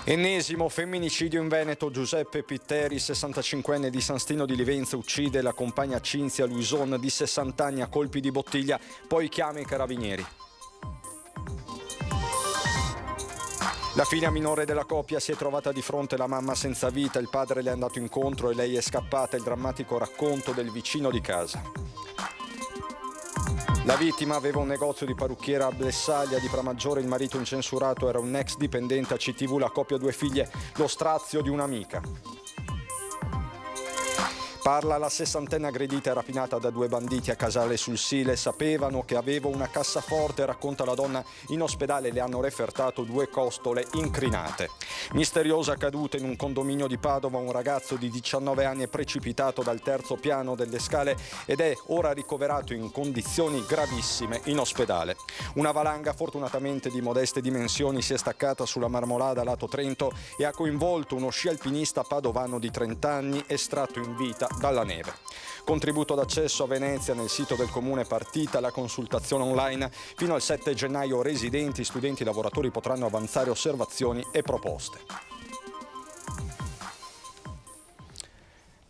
Ennesimo femminicidio in Veneto. Giuseppe Pitteri, 65enne di San Stino di Livenza, uccide la compagna Cinzia Luison di 60 anni a colpi di bottiglia, poi chiama i carabinieri. La figlia minore della coppia si è trovata di fronte alla mamma senza vita, il padre le è andato incontro e lei è scappata. Il drammatico racconto del vicino di casa. La vittima aveva un negozio di parrucchiera a Blessaglia di Pramaggiore, il marito incensurato era un ex dipendente a CTV, la coppia ha 2 figlie, lo strazio di un'amica. Parla la 60enne aggredita e rapinata da 2 banditi a Casale sul Sile. Sapevano che avevo una cassaforte, racconta la donna. In ospedale le hanno refertato 2 costole incrinate. Misteriosa caduta in un condominio di Padova. Un ragazzo di 19 anni è precipitato dal 3° piano delle scale ed è ora ricoverato in condizioni gravissime in ospedale. Una valanga fortunatamente di modeste dimensioni si è staccata sulla Marmolada lato Trento e ha coinvolto uno sci alpinista padovano di 30 anni estratto in vita dalla neve. Contributo d'accesso a Venezia. Nel sito del comune è partita la consultazione online. Fino al 7 gennaio residenti, studenti e lavoratori potranno avanzare osservazioni e proposte.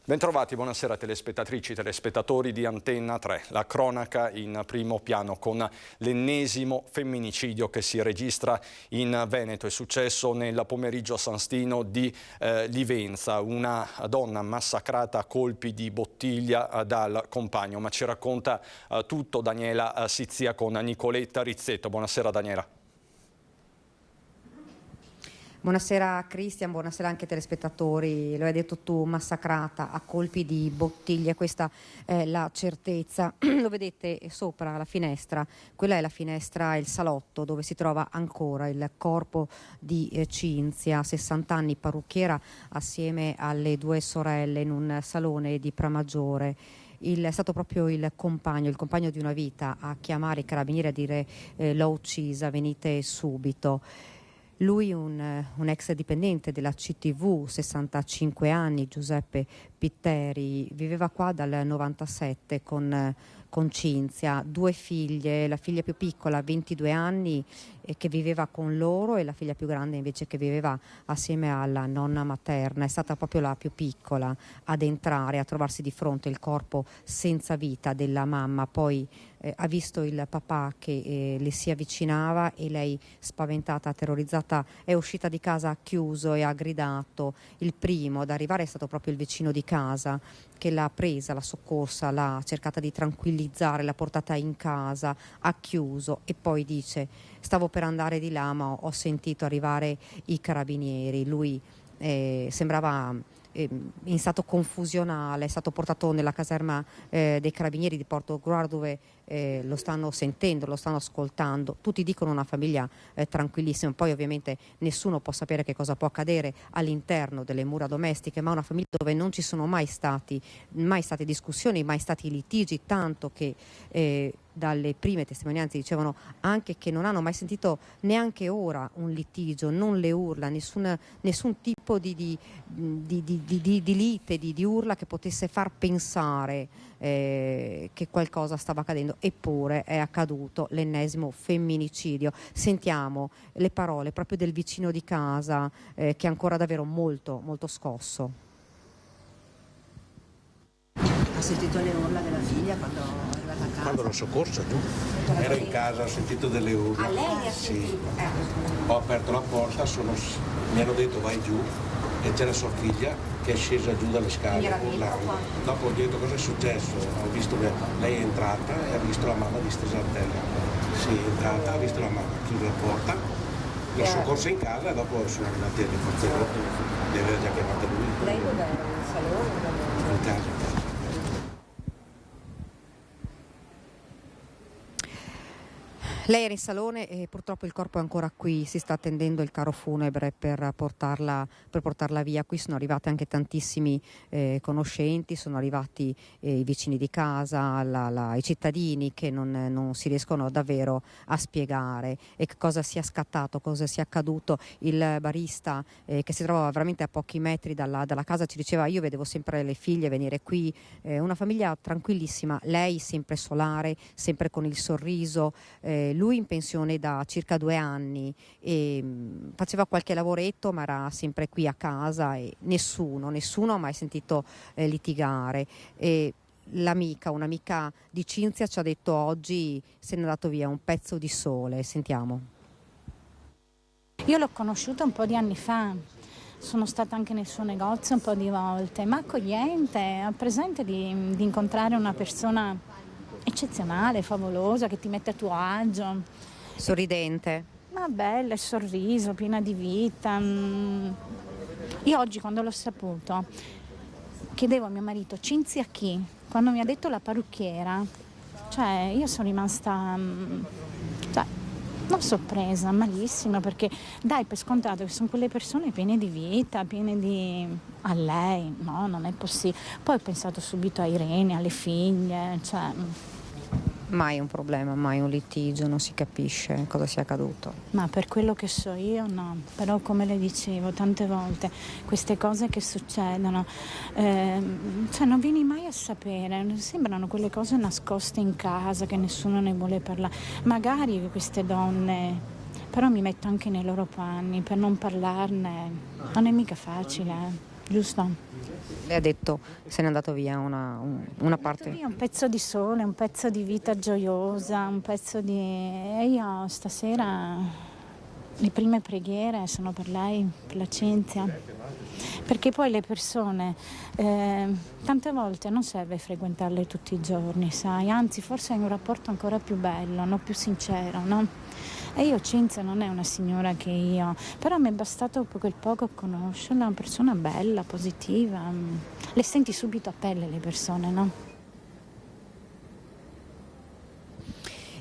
Bentrovati, buonasera telespettatrici, telespettatori di Antenna 3. La cronaca in primo piano con l'ennesimo femminicidio che si registra in Veneto. È successo nel pomeriggio a San Stino di Livenza. Una donna massacrata a colpi di bottiglia dal compagno. Ma ci racconta tutto Daniela Sizia con Nicoletta Rizzetto. Buonasera Daniela. Buonasera Cristian, buonasera anche ai telespettatori. Lo hai detto tu, massacrata a colpi di bottiglie, questa è la certezza. Lo vedete sopra la finestra, quella è la finestra, il salotto dove si trova ancora il corpo di Cinzia, 60 anni, parrucchiera, assieme alle 2 sorelle in un salone di Pramaggiore. È stato proprio il compagno di una vita a chiamare i carabinieri a dire l'ho uccisa, venite subito. Lui, un ex dipendente della CTV, 65 anni, Giuseppe Pitteri, viveva qua dal 97 con Cinzia, 2 figlie, la figlia più piccola 22 anni che viveva con loro e la figlia più grande invece che viveva assieme alla nonna materna. È stata proprio la più piccola ad entrare, a trovarsi di fronte il corpo senza vita della mamma. Poi ha visto il papà che le si avvicinava e lei, spaventata, terrorizzata, è uscita di casa a chiuso e ha gridato. Il primo ad arrivare è stato proprio il vicino di casa che l'ha presa, l'ha soccorsa, l'ha cercata di tranquillizzare, l'ha portata in casa, ha chiuso e poi dice: stavo per andare di là ma ho sentito arrivare i carabinieri. Lui sembrava in stato confusionale, è stato portato nella caserma dei carabinieri di Portogruaro dove lo stanno sentendo, lo stanno ascoltando. Tutti dicono una famiglia tranquillissima, poi ovviamente nessuno può sapere che cosa può accadere all'interno delle mura domestiche, ma una famiglia dove non ci sono mai state discussioni, mai stati litigi, tanto che dalle prime testimonianze dicevano anche che non hanno mai sentito neanche ora un litigio, non le urla, nessun tipo di lite, di urla che potesse far pensare che qualcosa stava accadendo. Eppure è accaduto l'ennesimo femminicidio. Sentiamo le parole proprio del vicino di casa che è ancora davvero molto, molto scosso. Ha sentito le urla della figlia quando è arrivata a casa? Quando l'ho soccorsa giù, ero in casa, ho sentito delle urla. A lei ha sentito? Sì. Ho aperto la porta, mi hanno detto vai giù e c'era sua figlia che è scesa giù dalle scale urlando. Dopo ho detto cosa è successo, ho visto che lei è entrata e ha visto la mamma distesa a terra. Sì, è entrata, ha visto la mamma, chiusa la porta, l'ho soccorsa in casa e dopo sono arrivati le forze rotte, di aver già chiamato lui. Lei dov'era? In salone? In casa. Lei era in salone e purtroppo il corpo è ancora qui, si sta attendendo il carro funebre per portarla via. Qui sono arrivati anche tantissimi conoscenti, sono arrivati i vicini di casa, i cittadini che non si riescono davvero a spiegare e che cosa sia scattato, cosa sia accaduto. Il barista che si trova veramente a pochi metri dalla casa ci diceva: io vedevo sempre le figlie venire qui, una famiglia tranquillissima, lei sempre solare, sempre con il sorriso, lui in pensione da circa 2 anni, e faceva qualche lavoretto ma era sempre qui a casa e nessuno ha mai sentito litigare. E un'amica di Cinzia ci ha detto oggi se n'è andato via un pezzo di sole. Sentiamo. Io l'ho conosciuta un po' di anni fa, sono stata anche nel suo negozio un po' di volte, ma accogliente, ha presente di incontrare una persona eccezionale, favolosa, che ti mette a tuo agio. Sorridente. Ma bella, il sorriso, piena di vita. Io oggi quando l'ho saputo chiedevo a mio marito: Cinzia chi? Quando mi ha detto la parrucchiera, cioè io sono rimasta non sorpresa, malissima, perché dai per scontato che sono quelle persone piene di vita, piene di... A lei, no, non è possibile. Poi ho pensato subito a Irene, alle figlie, cioè... Mai un problema, mai un litigio, non si capisce cosa sia accaduto. Ma per quello che so io no, però come le dicevo tante volte, queste cose che succedono, cioè non vieni mai a sapere, sembrano quelle cose nascoste in casa che nessuno ne vuole parlare. Magari queste donne, però mi metto anche nei loro panni, per non parlarne non è mica facile, giusto? Lei ha detto se n'è andato via una parte. Un pezzo di sole, un pezzo di vita gioiosa, un pezzo di... E io stasera le prime preghiere sono per lei, per la Cinzia. Perché poi le persone, tante volte non serve frequentarle tutti i giorni, sai? Anzi, forse hai un rapporto ancora più bello, no? Più sincero, no? E io Cinzia non è una signora che io, però mi è bastato quel poco conoscerla, una persona bella, positiva, le senti subito a pelle le persone, no?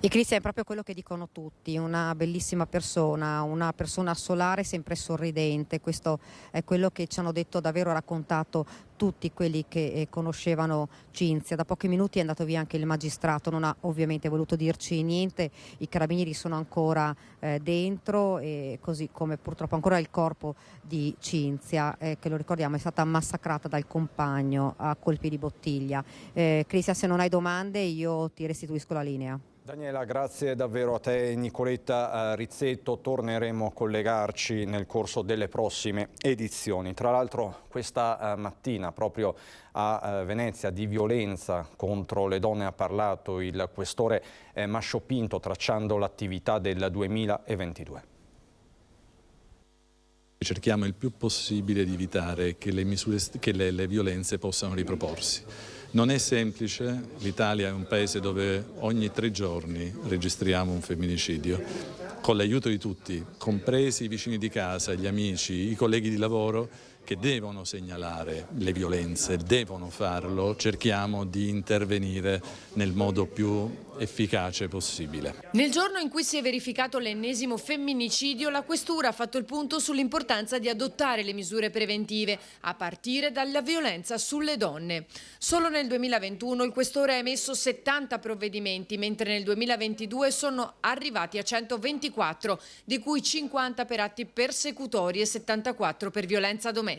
E Cristian è proprio quello che dicono tutti, una bellissima persona, una persona solare, sempre sorridente. Questo è quello che ci hanno detto, davvero raccontato tutti quelli che conoscevano Cinzia. Da pochi minuti è andato via anche il magistrato, non ha ovviamente voluto dirci niente. I carabinieri sono ancora dentro, e così come purtroppo ancora il corpo di Cinzia, che lo ricordiamo è stata massacrata dal compagno a colpi di bottiglia. Cristian, se non hai domande io ti restituisco la linea. Daniela, grazie davvero a te. Nicoletta Rizzetto, torneremo a collegarci nel corso delle prossime edizioni. Tra l'altro questa mattina proprio a Venezia di violenza contro le donne ha parlato il questore Mascio Pinto, tracciando l'attività del 2022. Cerchiamo il più possibile di evitare che le violenze possano riproporsi. Non è semplice, l'Italia è un paese dove ogni 3 giorni registriamo un femminicidio. Con l'aiuto di tutti, compresi i vicini di casa, gli amici, i colleghi di lavoro, che devono segnalare le violenze, devono farlo, cerchiamo di intervenire nel modo più efficace possibile. Nel giorno in cui si è verificato l'ennesimo femminicidio, la Questura ha fatto il punto sull'importanza di adottare le misure preventive, a partire dalla violenza sulle donne. Solo nel 2021 il Questore ha emesso 70 provvedimenti, mentre nel 2022 sono arrivati a 124, di cui 50 per atti persecutori e 74 per violenza domestica.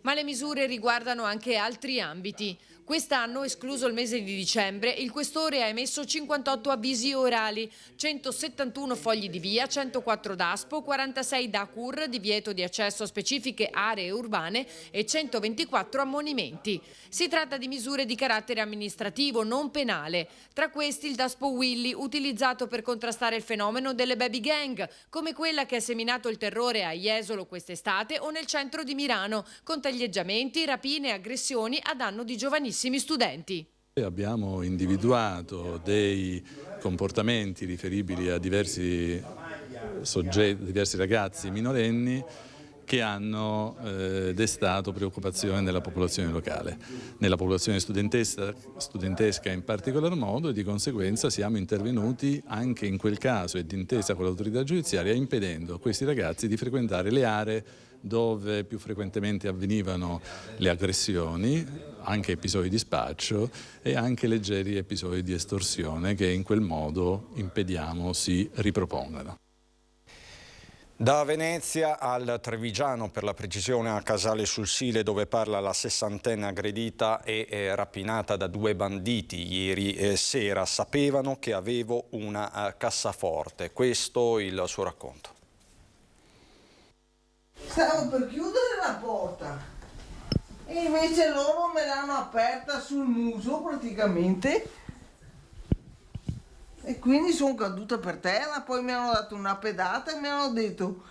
Ma le misure riguardano anche altri ambiti. Quest'anno, escluso il mese di dicembre, il Questore ha emesso 58 avvisi orali, 171 fogli di via, 104 DASPO, 46 DACUR, divieto di accesso a specifiche aree urbane, e 124 ammonimenti. Si tratta di misure di carattere amministrativo, non penale. Tra questi il DASPO Willy, utilizzato per contrastare il fenomeno delle baby gang, come quella che ha seminato il terrore a Jesolo quest'estate o nel centro di Milano, con taglieggiamenti, rapine e aggressioni a danno di giovanissimi studenti. Abbiamo individuato dei comportamenti riferibili a diversi ragazzi minorenni che hanno destato preoccupazione nella popolazione locale, nella popolazione studentesca in particolar modo, e di conseguenza siamo intervenuti anche in quel caso e d'intesa con l'autorità giudiziaria impedendo a questi ragazzi di frequentare le aree dove più frequentemente avvenivano le aggressioni, anche episodi di spaccio e anche leggeri episodi di estorsione che in quel modo impediamo si ripropongano. Da Venezia al Trevigiano, per la precisione a Casale sul Sile, dove parla la 60enne aggredita e rapinata da 2 banditi ieri sera. Sapevano che avevo una cassaforte. Questo il suo racconto. Stavo per chiudere la porta e invece loro me l'hanno aperta sul muso praticamente. E quindi sono caduta per terra, poi mi hanno dato una pedata e mi hanno detto: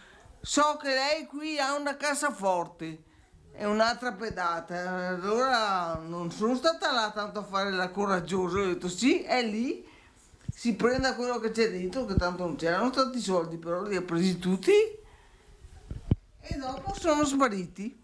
so che lei qui ha una cassaforte, e un'altra pedata. Allora non sono stata là tanto a fare la coraggiosa, ho detto sì, è lì, si prenda quello che c'è dentro, che tanto non c'erano tanti soldi, però li ha presi tutti e dopo sono spariti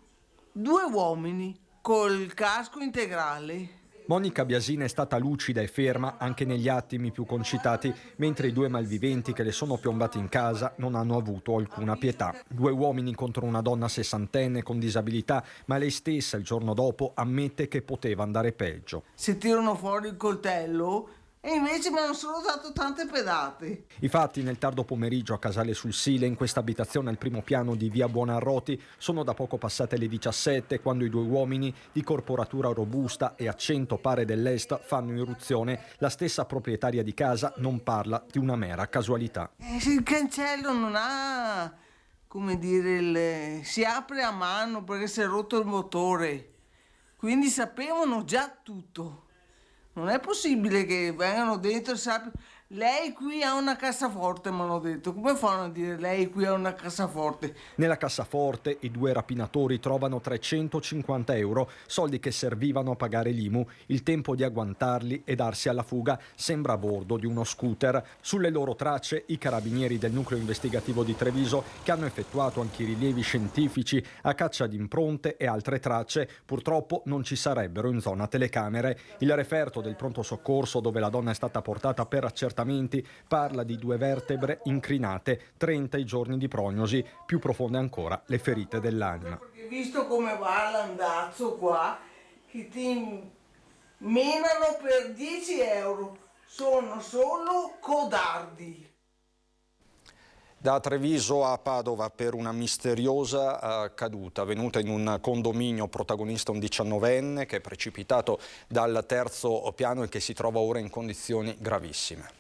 2 uomini col casco integrale. Monica Biasina è stata lucida e ferma anche negli attimi più concitati, mentre i 2 malviventi che le sono piombati in casa non hanno avuto alcuna pietà. 2 uomini contro una donna 60enne con disabilità, ma lei stessa il giorno dopo ammette che poteva andare peggio. Si tirano fuori il coltello e invece mi hanno solo dato tante pedate. I fatti nel tardo pomeriggio a Casale sul Sile, in questa abitazione al primo piano di via Buonarroti, sono da poco passate le 17 quando i 2 uomini di corporatura robusta e accento pare dell'est fanno irruzione. La stessa proprietaria di casa non parla di una mera casualità. Il cancello non ha, come dire, si apre a mano perché si è rotto il motore, quindi sapevano già tutto. Non è possibile che vengano dentro e sappiano: lei qui ha una cassaforte, mi hanno detto. Come fanno a dire lei qui ha una cassaforte? Nella cassaforte i 2 rapinatori trovano 350 euro, soldi che servivano a pagare l'IMU. Il tempo di agguantarli e darsi alla fuga. Sembra a bordo di uno scooter. Sulle loro tracce i carabinieri del nucleo investigativo di Treviso, che hanno effettuato anche i rilievi scientifici a caccia di impronte e altre tracce. Purtroppo non ci sarebbero in zona telecamere. Il referto del pronto soccorso, dove la donna è stata portata per accertamenti, parla di 2 vertebre incrinate, 30 i giorni di prognosi, più profonde ancora le ferite dell'anima. Perché visto come va l'andazzo qua, che ti menano per 10 euro, sono solo codardi. Da Treviso a Padova per una misteriosa caduta avvenuta in un condominio, protagonista un 19enne che è precipitato dal 3° piano e che si trova ora in condizioni gravissime.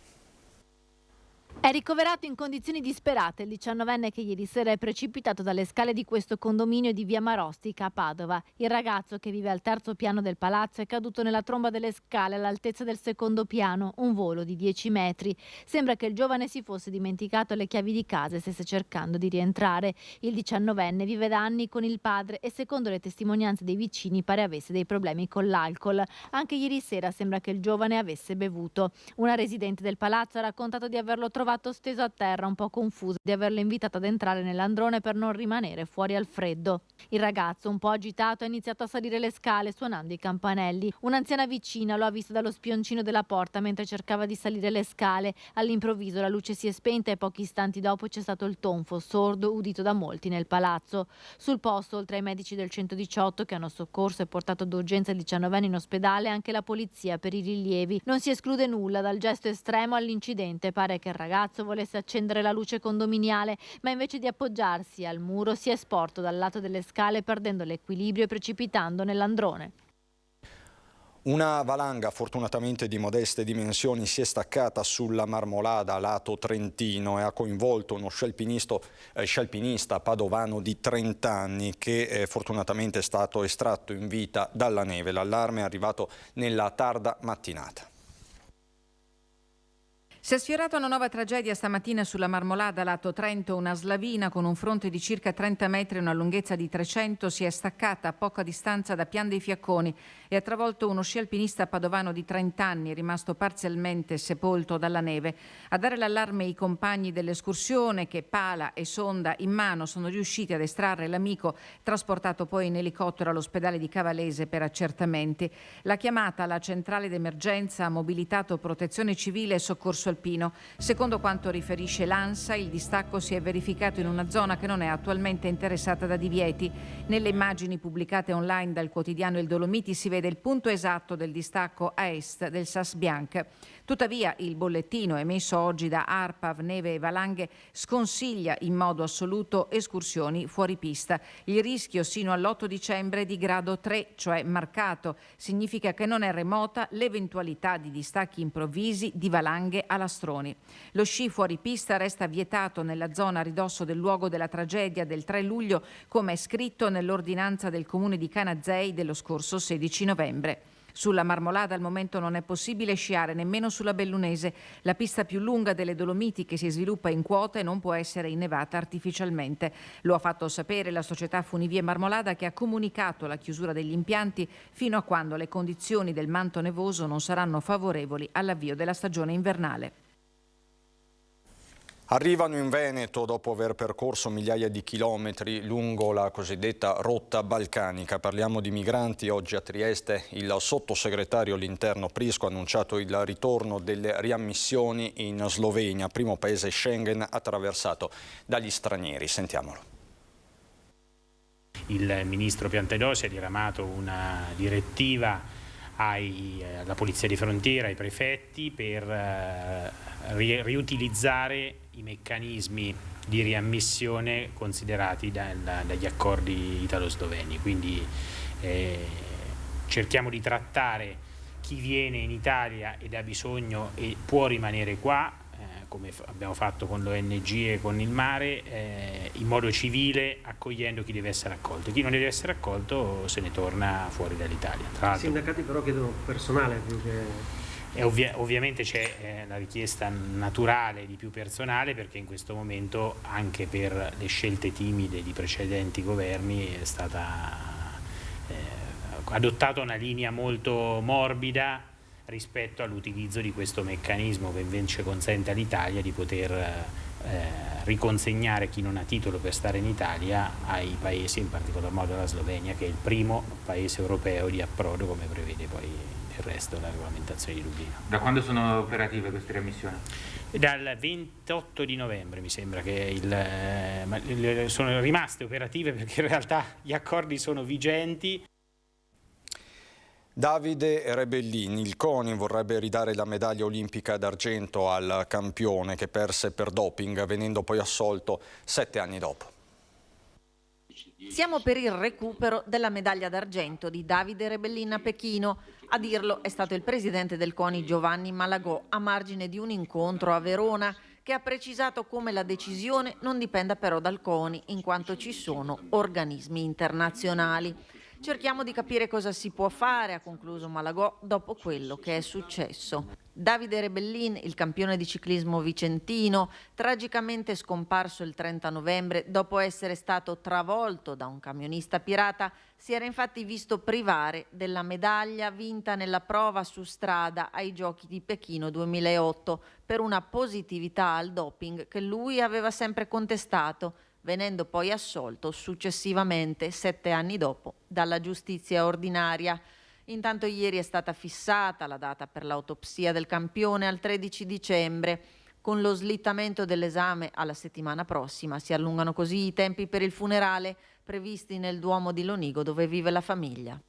È ricoverato in condizioni disperate il 19enne che ieri sera è precipitato dalle scale di questo condominio di via Marostica a Padova. Il ragazzo, che vive al 3° piano del palazzo, è caduto nella tromba delle scale all'altezza del 2° piano, un volo di 10 metri. Sembra che il giovane si fosse dimenticato le chiavi di casa e stesse cercando di rientrare. Il 19enne vive da anni con il padre e, secondo le testimonianze dei vicini, pare avesse dei problemi con l'alcol. Anche ieri sera sembra che il giovane avesse bevuto. Una residente del palazzo ha raccontato di averlo trovato steso a terra, un po' confuso, di averlo invitato ad entrare nell'androne per non rimanere fuori al freddo. Il ragazzo, un po' agitato, ha iniziato a salire le scale suonando i campanelli. Un'anziana vicina lo ha visto dallo spioncino della porta mentre cercava di salire le scale. All'improvviso la luce si è spenta e pochi istanti dopo c'è stato il tonfo sordo udito da molti nel palazzo. Sul posto, oltre ai medici del 118 che hanno soccorso e portato d'urgenza il 19enne in ospedale, anche la polizia per i rilievi. Non si esclude nulla dal gesto estremo all'incidente. Pare che il ragazzo volesse accendere la luce condominiale, ma invece di appoggiarsi al muro si è sporto dal lato delle scale, perdendo l'equilibrio e precipitando nell'androne. Una valanga, fortunatamente di modeste dimensioni, si è staccata sulla Marmolada lato trentino e ha coinvolto uno scialpinista padovano di 30 anni che fortunatamente è stato estratto in vita dalla neve. L'allarme è arrivato nella tarda mattinata. Si è sfiorata una nuova tragedia stamattina sulla Marmolada, lato Trento. Una slavina con un fronte di circa 30 metri e una lunghezza di 300 si è staccata a poca distanza da Pian dei Fiacconi e ha travolto uno sci alpinista padovano di 30 anni, rimasto parzialmente sepolto dalla neve. A dare l'allarme i compagni dell'escursione che, pala e sonda in mano, sono riusciti ad estrarre l'amico, trasportato poi in elicottero all'ospedale di Cavalese per accertamenti. La chiamata alla centrale d'emergenza ha mobilitato Protezione Civile e Soccorso alpino. Secondo quanto riferisce l'ANSA, il distacco si è verificato in una zona che non è attualmente interessata da divieti. Nelle immagini pubblicate online dal quotidiano Il Dolomiti si vede il punto esatto del distacco a est del Sas Bianc. Tuttavia il bollettino emesso oggi da ARPAV Neve e Valanghe sconsiglia in modo assoluto escursioni fuori pista. Il rischio sino all'8 dicembre è di grado 3, cioè marcato. Significa che non è remota l'eventualità di distacchi improvvisi di valanghe a lastroni. Lo sci fuori pista resta vietato nella zona a ridosso del luogo della tragedia del 3 luglio, come è scritto nell'ordinanza del Comune di Canazei dello scorso 16 novembre. Sulla Marmolada al momento non è possibile sciare nemmeno sulla Bellunese, la pista più lunga delle Dolomiti che si sviluppa in quota e non può essere innevata artificialmente. Lo ha fatto sapere la società Funivie Marmolada, che ha comunicato la chiusura degli impianti fino a quando le condizioni del manto nevoso non saranno favorevoli all'avvio della stagione invernale. Arrivano in Veneto dopo aver percorso migliaia di chilometri lungo la cosiddetta rotta balcanica. Parliamo di migranti. Oggi a Trieste il sottosegretario all'interno Prisco ha annunciato il ritorno delle riammissioni in Slovenia, primo paese Schengen attraversato dagli stranieri. Sentiamolo. Il ministro Piantedosi ha diramato una direttiva alla Polizia di Frontiera, ai prefetti, per riutilizzare i meccanismi di riammissione considerati dagli accordi italo-sloveni. Quindi cerchiamo di trattare chi viene in Italia ed ha bisogno e può rimanere qua, come abbiamo fatto con l'ONG e con il Mare, in modo civile, accogliendo chi deve essere accolto. Chi non deve essere accolto se ne torna fuori dall'Italia. I sindacati però chiedono personale più che... Ovviamente c'è la richiesta naturale di più personale, perché in questo momento, anche per le scelte timide di precedenti governi, è stata adottata una linea molto morbida rispetto all'utilizzo di questo meccanismo, che invece consente all'Italia di poter riconsegnare chi non ha titolo per stare in Italia ai paesi, in particolar modo alla Slovenia, che è il primo paese europeo di approdo, come prevede poi il resto della regolamentazione di Dublino. Da quando sono operative queste riammissioni? Dal 28 di novembre mi sembra che sono rimaste operative, perché in realtà gli accordi sono vigenti. Davide Rebellin, il CONI vorrebbe ridare la medaglia olimpica d'argento al campione che perse per doping, venendo poi assolto 7 anni dopo. Siamo per il recupero della medaglia d'argento di Davide Rebellin a Pechino. A dirlo è stato il presidente del CONI Giovanni Malagò, a margine di un incontro a Verona, che ha precisato come la decisione non dipenda però dal CONI, in quanto ci sono organismi internazionali. Cerchiamo di capire cosa si può fare, ha concluso Malagò, dopo quello che è successo. Davide Rebellin, il campione di ciclismo vicentino, tragicamente scomparso il 30 novembre dopo essere stato travolto da un camionista pirata, si era infatti visto privare della medaglia vinta nella prova su strada ai Giochi di Pechino 2008 per una positività al doping che lui aveva sempre contestato, venendo poi assolto successivamente 7 anni dopo dalla giustizia ordinaria. Intanto ieri è stata fissata la data per l'autopsia del campione al 13 dicembre. Con lo slittamento dell'esame alla settimana prossima si allungano così i tempi per il funerale previsti nel Duomo di Lonigo, dove vive la famiglia.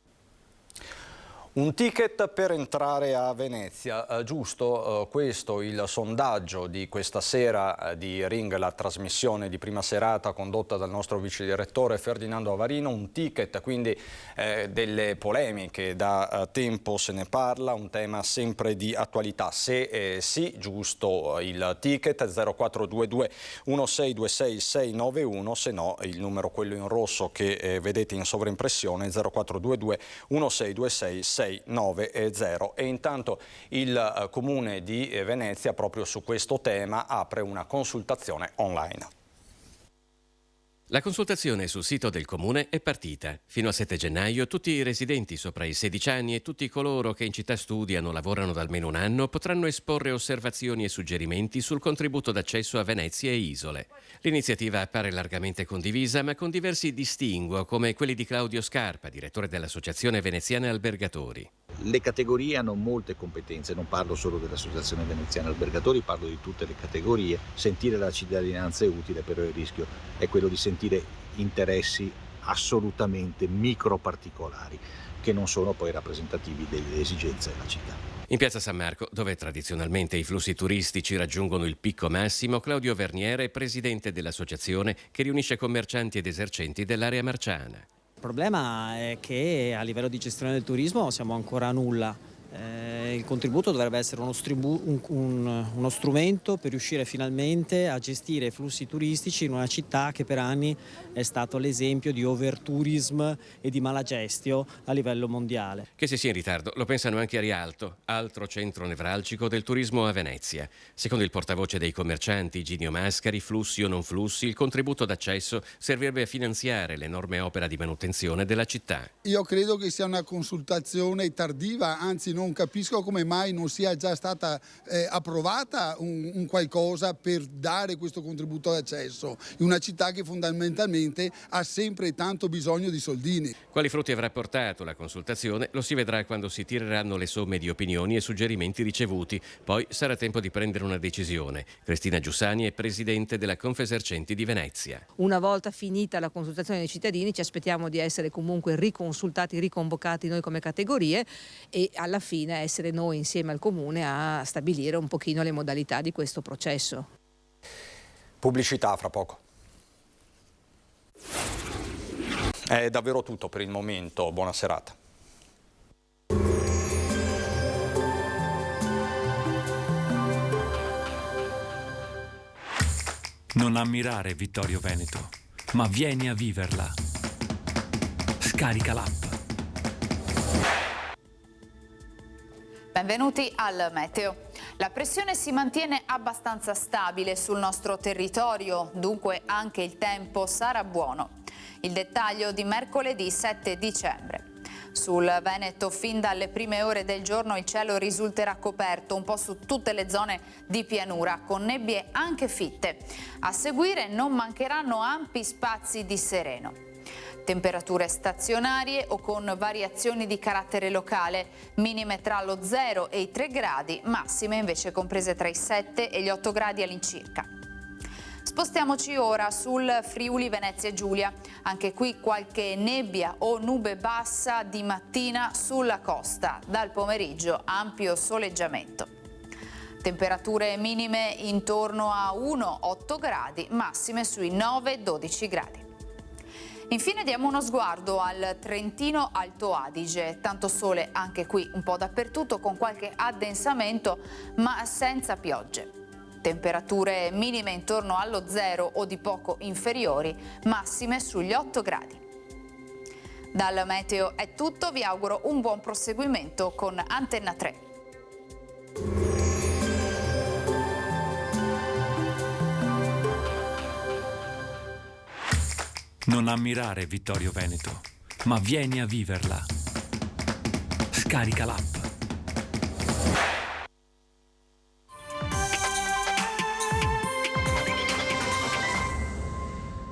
Un ticket per entrare a Venezia, giusto questo il sondaggio di questa sera di Ring, la trasmissione di prima serata condotta dal nostro vice direttore Ferdinando Avarino. Un ticket, quindi delle polemiche, da tempo se ne parla, un tema sempre di attualità. Se sì, giusto il ticket 0422 1626 691, se no il numero quello in rosso che vedete in sovraimpressione 0422 1626 690. E intanto il Comune di Venezia proprio su questo tema apre una consultazione online. La consultazione sul sito del Comune è partita. Fino al 7 gennaio tutti i residenti sopra i 16 anni e tutti coloro che in città studiano o lavorano da almeno un anno potranno esporre osservazioni e suggerimenti sul contributo d'accesso a Venezia e isole. L'iniziativa appare largamente condivisa, ma con diversi distinguo, come quelli di Claudio Scarpa, direttore dell'Associazione Veneziana Albergatori. Le categorie hanno molte competenze, non parlo solo dell'Associazione Veneziana Albergatori, parlo di tutte le categorie. Sentire la cittadinanza è utile, però il rischio è quello di sentire interessi assolutamente micro particolari che non sono poi rappresentativi delle esigenze della città. In piazza San Marco, dove tradizionalmente i flussi turistici raggiungono il picco massimo, Claudio Verniere è presidente dell'associazione che riunisce commercianti ed esercenti dell'area marciana. Il problema è che a livello di gestione del turismo siamo ancora a nulla. Il contributo dovrebbe essere uno strumento per riuscire finalmente a gestire i flussi turistici in una città che per anni è stato l'esempio di overtourism e di malagestio a livello mondiale. Che si sia in ritardo lo pensano anche a Rialto, altro centro nevralgico del turismo a Venezia. Secondo il portavoce dei commercianti Ginio Mascari, flussi o non flussi, il contributo d'accesso servirebbe a finanziare l'enorme opera di manutenzione della città. Io credo che sia una consultazione tardiva, anzi non capisco come mai non sia già stata approvata un qualcosa per dare questo contributo d'accesso in una città che fondamentalmente ha sempre tanto bisogno di soldini. Quali frutti avrà portato la consultazione lo si vedrà quando si tireranno le somme di opinioni e suggerimenti ricevuti. Poi sarà tempo di prendere una decisione. Cristina Giussani è presidente della Confesercenti di Venezia. Una volta finita la consultazione dei cittadini ci aspettiamo di essere comunque riconsultati, riconvocati noi come categorie e alla fine essere noi insieme al Comune a stabilire un pochino le modalità di questo processo. Pubblicità fra poco. È davvero tutto per il momento, buona serata. Non ammirare Vittorio Veneto, ma vieni a viverla. Scarica l'app. Benvenuti al Meteo. La pressione si mantiene abbastanza stabile sul nostro territorio, dunque anche il tempo sarà buono. Il dettaglio di mercoledì 7 dicembre. Sul Veneto fin dalle prime ore del giorno il cielo risulterà coperto un po' su tutte le zone di pianura, con nebbie anche fitte. A seguire non mancheranno ampi spazi di sereno. Temperature stazionarie o con variazioni di carattere locale, minime tra lo 0 e i 3 gradi, massime invece comprese tra i 7 e gli 8 gradi all'incirca. Spostiamoci ora sul Friuli Venezia Giulia. Anche qui qualche nebbia o nube bassa di mattina sulla costa. Dal pomeriggio ampio soleggiamento. Temperature minime intorno a 1-8 gradi, massime sui 9-12 gradi. Infine diamo uno sguardo al Trentino Alto Adige. Tanto sole anche qui un po' dappertutto con qualche addensamento ma senza piogge. Temperature minime intorno allo 0 o di poco inferiori, massime sugli 8 gradi. Dal meteo è tutto, vi auguro un buon proseguimento con Antenna 3. Non ammirare Vittorio Veneto, ma vieni a viverla. Scarica l'app.